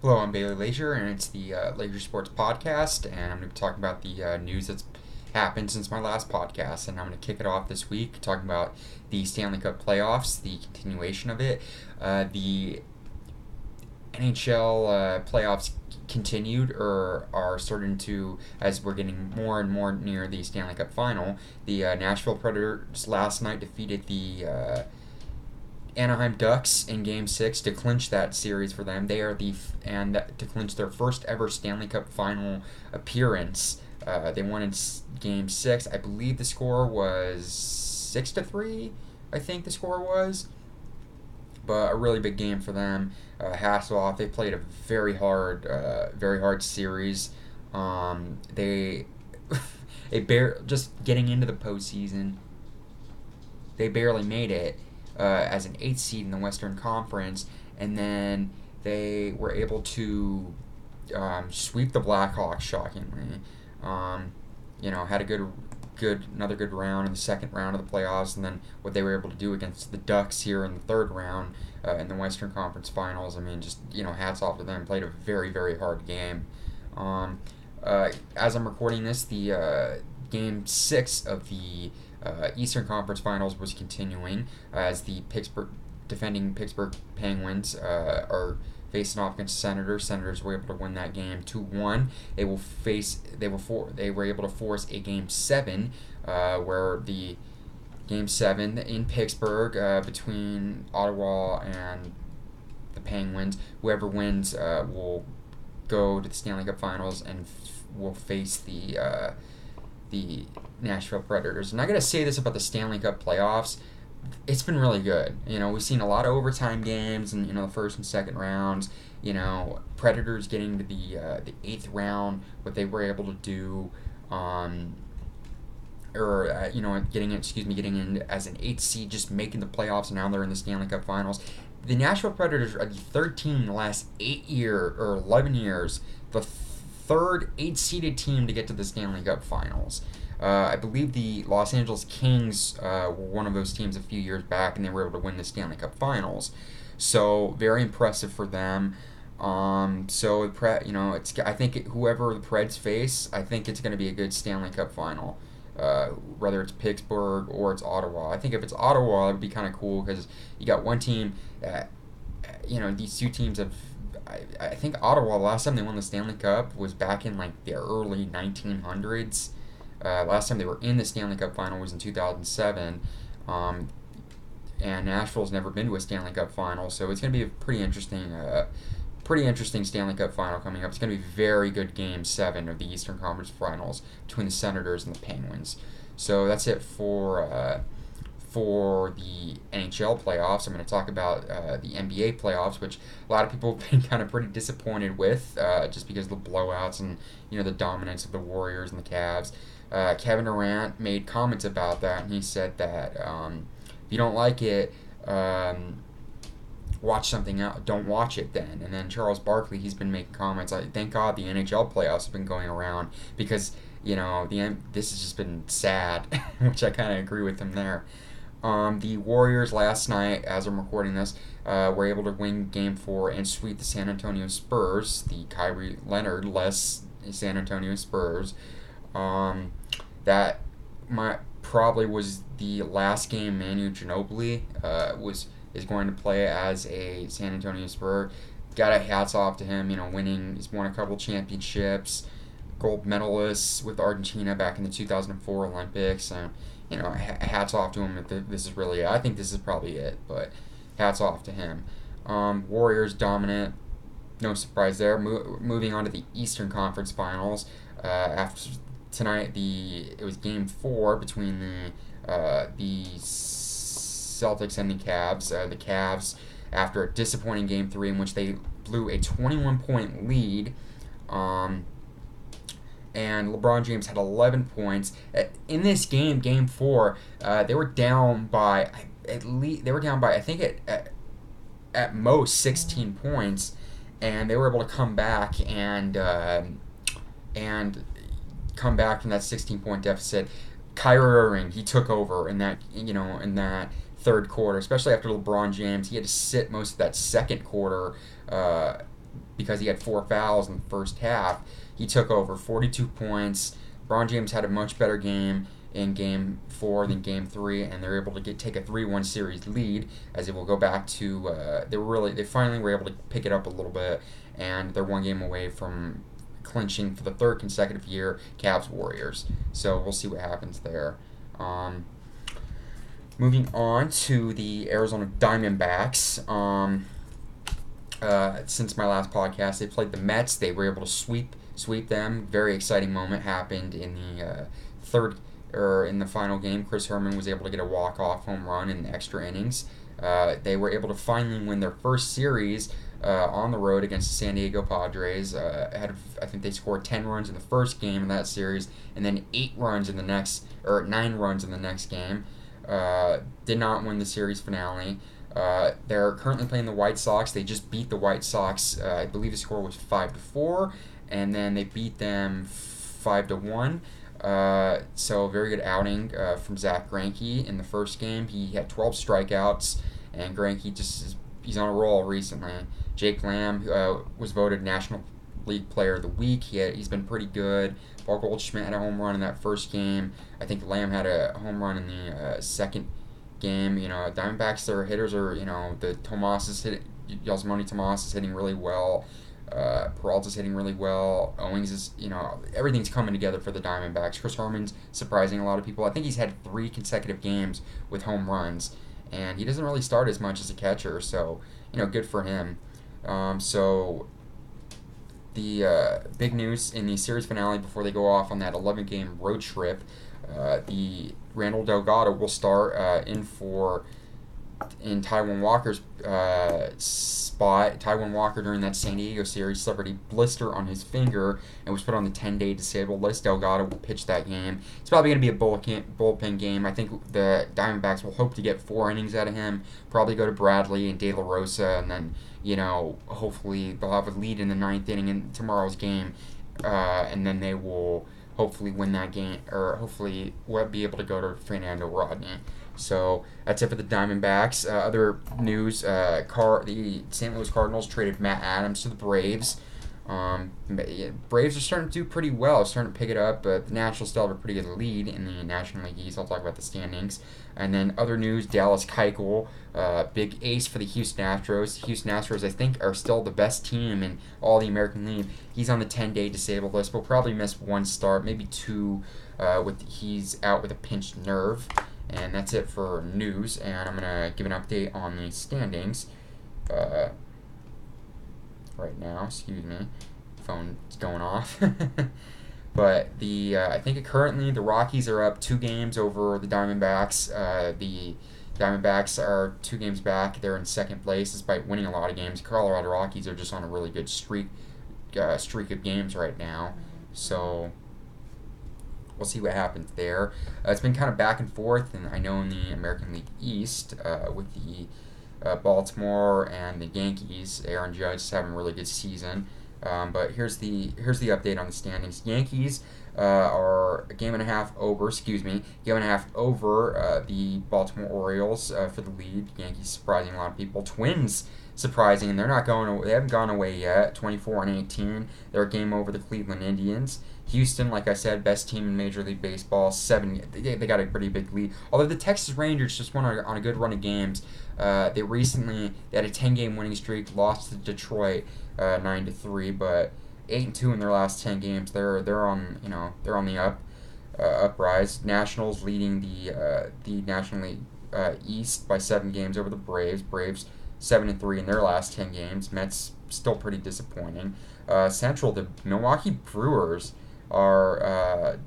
Hello, I'm Bailey Leasure, and it's the Leisure Sports Podcast, and I'm going to be talking about the news that's happened since my last podcast, and I'm going to kick it off this week talking about the Stanley Cup playoffs, the continuation of it, the NHL playoffs continued or are starting to, as we're getting more and more near the Stanley Cup final. The Nashville Predators last night defeated the Anaheim Ducks in Game 6 to clinch that series for them. They are to clinch their first ever Stanley Cup final appearance. They won in Game 6. I believe the score was 6-3. I think the score was, but a really big game for them. Hasselhoff, they played a very hard series. They just getting into the postseason. They barely made it as an 8th seed in the Western Conference, and then they were able to sweep the Blackhawks shockingly. Had another good round in the second round of the playoffs, and then what they were able to do against the Ducks here in the third round in the Western Conference Finals. I mean, just hats off to them. Played a very, very hard game. As I'm recording this, the Game 6 of the Eastern Conference Finals was continuing as the defending Pittsburgh Penguins are facing off against Senators. Senators were able to win that game 2-1. They were able to force a Game 7, where the Game 7 in Pittsburgh between Ottawa and the Penguins. Whoever wins will go to the Stanley Cup Finals and will face the Nashville Predators. And I gotta say this about the Stanley Cup playoffs. It's been really good. We've seen a lot of overtime games and the first and second rounds. Predators getting to the 8th round, what they were able to do, getting in as an 8th seed, just making the playoffs, and now they're in the Stanley Cup Finals. The Nashville Predators are the third team in the last 11 years, the third 8-seeded team to get to the Stanley Cup Finals. I believe the Los Angeles Kings were one of those teams a few years back, and they were able to win the Stanley Cup Finals. So very impressive for them. I think whoever the Preds face, I think it's going to be a good Stanley Cup Final. Whether it's Pittsburgh or it's Ottawa. I think if it's Ottawa, it would be kind of cool because you got one team that, these two teams have. I think Ottawa, the last time they won the Stanley Cup was back in the early 1900s. Last time they were in the Stanley Cup final was in 2007. And Nashville's never been to a Stanley Cup final, so it's going to be a pretty interesting Stanley Cup final coming up. It's going to be a very good Game 7 of the Eastern Conference Finals between the Senators and the Penguins. So that's it for the NHL playoffs. I'm going to talk about the NBA playoffs, which a lot of people have been kind of pretty disappointed with, just because of the blowouts and the dominance of the Warriors and the Cavs. Kevin Durant made comments about that, and he said that if you don't like it, watch something else. Don't watch it then. And then Charles Barkley, he's been making comments like, "Thank God the NHL playoffs have been going around because this has just been sad," which I kind of agree with him there. The Warriors last night, as I'm recording this, were able to win Game 4 and sweep the San Antonio Spurs, the Kyrie Leonard-less San Antonio Spurs. That probably was the last game Manu Ginobili is going to play as a San Antonio Spur. Got a hats off to him, winning. He's won a couple championships, gold medalists with Argentina back in the 2004 Olympics. Hats off to him. If this is really it. I think this is probably it, but hats off to him. Warriors dominant. No surprise there. Moving on to the Eastern Conference Finals. After tonight, it was Game 4 between the Celtics and the Cavs. The Cavs, after a disappointing Game 3 in which they blew a 21-point lead, and LeBron James had 11 points. In this game, Game 4, they were down by I think at most 16 points, and they were able to come back and come back from that 16-point deficit. Kyrie Irving, he took over in that third quarter, especially after LeBron James. He had to sit most of that second quarter because he had 4 fouls in the first half. He took over 42 points. LeBron James had a much better game in Game 4 than Game 3, and they're able to take a 3-1 series lead as it will go back to they finally were able to pick it up a little bit, and they're 1 game away from clinching for the 3rd consecutive year Cavs Warriors. So we'll see what happens there. Moving on to the Arizona Diamondbacks. Since my last podcast, they played the Mets. They were able to sweep them. Very exciting moment happened in the in the final game. Chris Herman was able to get a walk-off home run in the extra innings. They were able to finally win their first series on the road against the San Diego Padres. I think they scored 10 runs in the first game in that series, and then 9 runs in the next game. Did not win the series finale. They're currently playing the White Sox. They just beat the White Sox. I believe the score was 5-4, and then they beat them 5-1. So a very good outing from Zach Greinke in the first game. He had 12 strikeouts, and Greinke he's on a roll recently. Jake Lamb was voted National League Player of the Week. He's been pretty good. Paul Goldschmidt had a home run in that first game. I think Lamb had a home run in the second game. Diamondbacks, their hitters are, the Yasmani Tomas is hitting really well. Peralta's hitting really well. Owings is, everything's coming together for the Diamondbacks. Chris Herman's surprising a lot of people. I think he's had 3 consecutive games with home runs, and he doesn't really start as much as a catcher, so, good for him. So the big news in the series finale before they go off on that 11-game road trip, the Randall Delgado will start in Taijuan Walker's spot. Taijuan Walker, during that San Diego series, suffered a blister on his finger and was put on the 10-day disabled list. Delgado will pitch that game. It's probably going to be a bullpen game. I think the Diamondbacks will hope to get 4 innings out of him, probably go to Bradley and De La Rosa, and then, hopefully they'll have a lead in the 9th inning in tomorrow's game, and then they will hopefully win that game, or hopefully we'll be able to go to Fernando Rodney. So that's it for the Diamondbacks. Other news: the St. Louis Cardinals traded Matt Adams to the Braves. Braves are starting to do pretty well, starting to pick it up, but the Nationals still have a pretty good lead in the National League East. I'll talk about the standings. And then other news: Dallas Keuchel, big ace for the Houston Astros. Houston Astros, I think, are still the best team in all the American League. He's on the 10-day disabled list. Will probably miss 1 start, maybe 2. He's out with a pinched nerve. And that's it for news, and I'm going to give an update on the standings right now. Excuse me. Phone's going off. But I think currently the Rockies are up 2 games over the Diamondbacks. The Diamondbacks are 2 games back. They're in second place despite winning a lot of games. Colorado Rockies are just on a really good streak of games right now. So we'll see what happens there. It's been kind of back and forth, and I know in the American League East with the Baltimore and the Yankees, Aaron Judge is having a really good season. But here's the update on the standings. Yankees are a game and a half over the Baltimore Orioles for the lead. Yankees surprising a lot of people. Twins surprising, and they haven't gone away yet. 24-18. They're a game over the Cleveland Indians. Houston, like I said, best team in Major League Baseball. They got a pretty big lead. Although the Texas Rangers just went on a good run of games. They had a 10-game winning streak, lost to Detroit 9-3, but 8-2 in their last 10 games. They're on the uprise. Nationals leading the National League East by 7 games over the Braves. Braves 7-3 in their last 10 games. Mets still pretty disappointing. Central, the Milwaukee Brewers are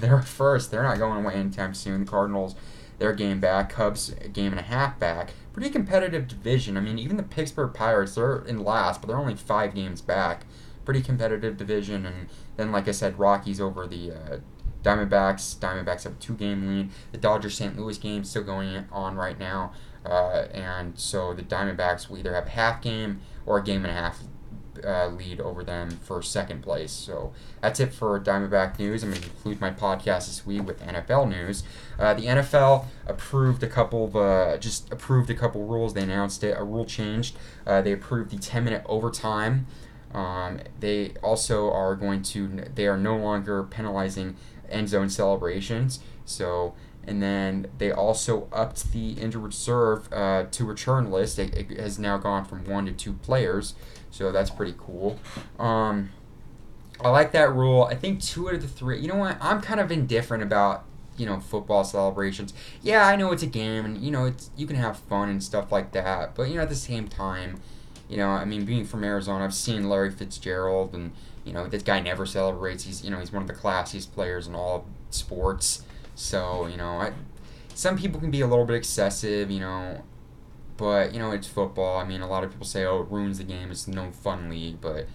they're first. They're not going away anytime soon. The Cardinals, they're a game back. Cubs, a game and a half back. Pretty competitive division. I mean, even the Pittsburgh Pirates, they're in last, but they're only 5 games back. Pretty competitive division. And then, like I said, Rockies over the Diamondbacks. Diamondbacks have a 2-game lead. The Dodgers-St. Louis game still going on right now. And so the Diamondbacks will either have a half game or a game and a half lead over them for second place. So that's it for Diamondback news. I'm going to conclude my podcast this week with NFL news. The NFL approved a couple rules. They announced it. A rule changed. They approved the 10-minute overtime They also are going to. They are no longer penalizing end zone celebrations. So, and then they also upped the injured reserve to return list. It has now gone from 1 to 2 players. So that's pretty cool. I like that rule. I think 2 out of the 3. You know what? I'm kind of indifferent about football celebrations. Yeah, I know it's a game, and it's you can have fun and stuff like that. But at the same time, I mean, being from Arizona, I've seen Larry Fitzgerald, and this guy never celebrates. He's one of the classiest players in all of sports. So some people can be a little bit excessive, but it's football. I mean, a lot of people say, oh, it ruins the game. It's no fun league, but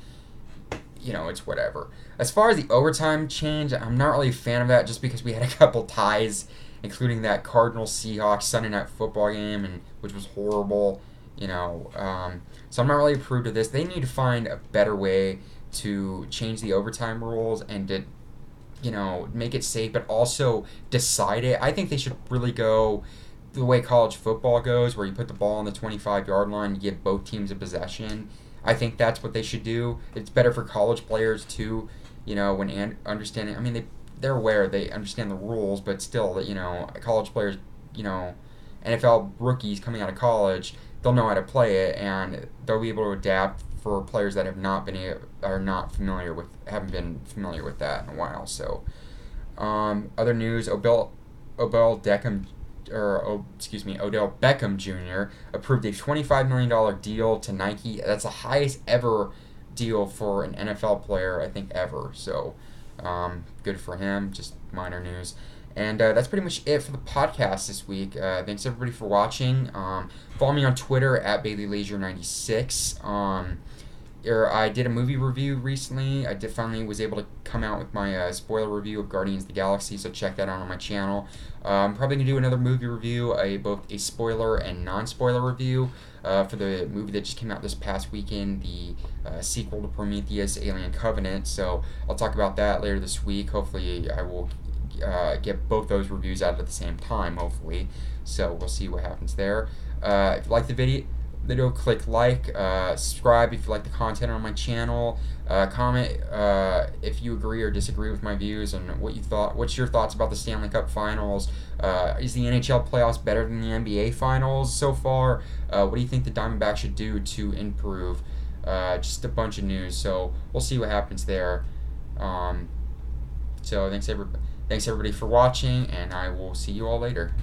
it's whatever. As far as the overtime change, I'm not really a fan of that just because we had a couple ties, including that Cardinals Seahawks Sunday night football game, and which was horrible. So I'm not really approved of this. They need to find a better way to change the overtime rules and to make it safe, but also decide it. I think they should really go the way college football goes, where you put the ball on the 25-yard line, you give both teams a possession. I think that's what they should do. It's better for college players too, when understanding. I mean, they're aware, they understand the rules, but still, college players, NFL rookies coming out of college, they'll know how to play it, and they'll be able to adapt for players that have not been are not familiar with haven't been familiar with that in a while. So, other news: Odell Beckham Jr. approved a $25 million deal to Nike. That's the highest ever deal for an NFL player, I think, ever. So, good for him. Just minor news. And that's pretty much it for the podcast this week. Thanks everybody for watching. Follow me on Twitter at BaileyLeasure96. I did a movie review recently. I finally was able to come out with my spoiler review of Guardians of the Galaxy, so check that out on my channel. I'm probably going to do another movie review, both a spoiler and non-spoiler review for the movie that just came out this past weekend, the sequel to Prometheus, Alien Covenant. So I'll talk about that later this week. Hopefully I will get both those reviews out at the same time, hopefully. So we'll see what happens there. If you like the video, click like, subscribe if you like the content on my channel, comment if you agree or disagree with my views and what's your thoughts about the Stanley Cup Finals. Is the NHL playoffs better than the NBA Finals so far? What do you think the Diamondbacks should do to improve? Just a bunch of news, so we'll see what happens there. So thanks everybody for watching, and I will see you all later.